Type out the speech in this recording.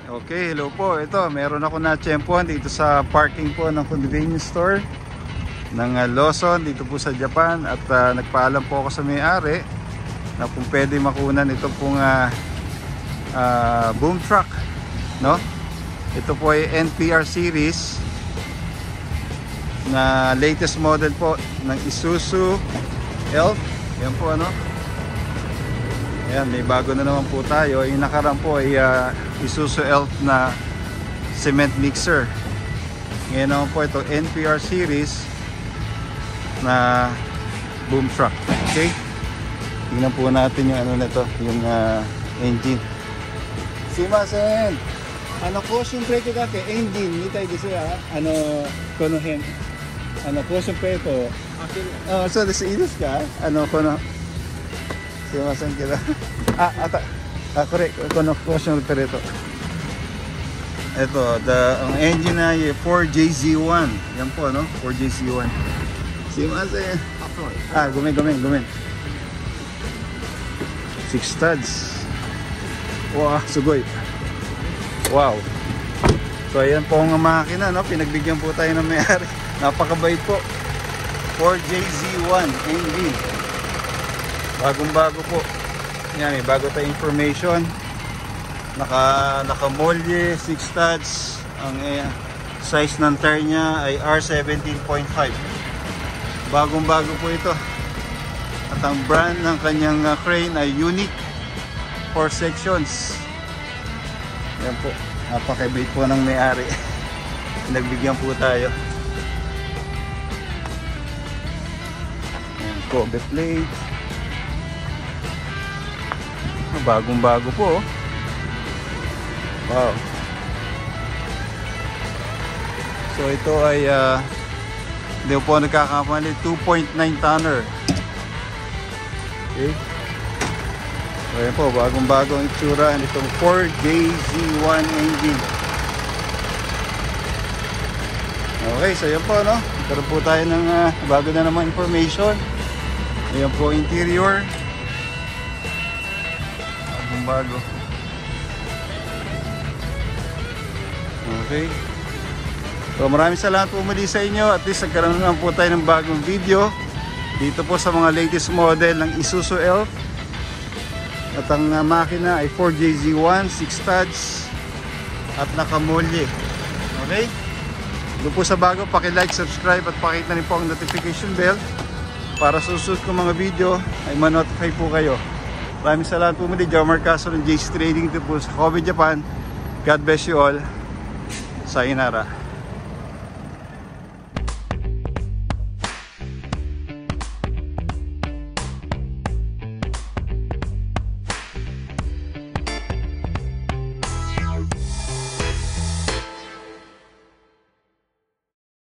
Okay, hello po. Ito, meron ako na tsempohan dito sa parking po ng convenience store ng Lawson dito po sa Japan. At nagpaalam po ako sa may-ari na kung pwede makunan ito pong boom truck, no? Ito po ay NPR series na latest model po ng Isuzu Elf. Yan po, ano? Ayan, may bago na naman po tayo. Yung nakaraan po ay Isuzu Elf na cement mixer. Ngayon naman po ito NPR series na boom truck. Okay, tingnan po natin yung ano nito, yung engine. Simasen, caution brake dati engine mitai desu ya. Kono hen caution brake toそうです、いいですか？このすいませんけどこれこのcaution brake to. Ito, ang engine ay 4JZ1. Yan po, no? 4JZ1. Simasen. Gumen. 6 studs. Wow, sugoi. Wow. So, ayan po ang makina, no? Pinagbigyan po tayo ng may-ari. Napakabait po. 4JZ1 engine. Bagong-bago po. Yan, may bago tayong information. Naka-molye, 6 studs. Ang size ng tire niya ay R17.5. Bagong-bago po ito. At ang brand ng kanyang crane ay Unique 4 sections. Yan po. Napakabait po ng may-ari. Nagbigyan po tayo. Yan po, the plate. Bagong-bago po. Wow. So ito ay hindi po nagkakamali, 2.9 tonner. Okay. So ayan po, bagong-bagong itsura nitong 4JZ1 engine. Okay, so yan po, no? Karoon po tayo ng bago na naman information. Ayan po interior. Bagong-bago. Okay. So maraming salamat po muli sa inyo. At least nagkaroon naman po tayo ng bagong video dito po sa mga latest model ng Isuzu Elf. At ang makina ay 4JZ1, 6 studs at nakamolye. Okay? Doon po sa bago, paki-like, subscribe at pakita rin po ang notification bell para sa susunod kong mga video ay ma-notify po kayo. Maraming salamat po muli. Jomar Castro ng JC Trading dito po sa Kobe, Japan. God bless you all. Sayonara.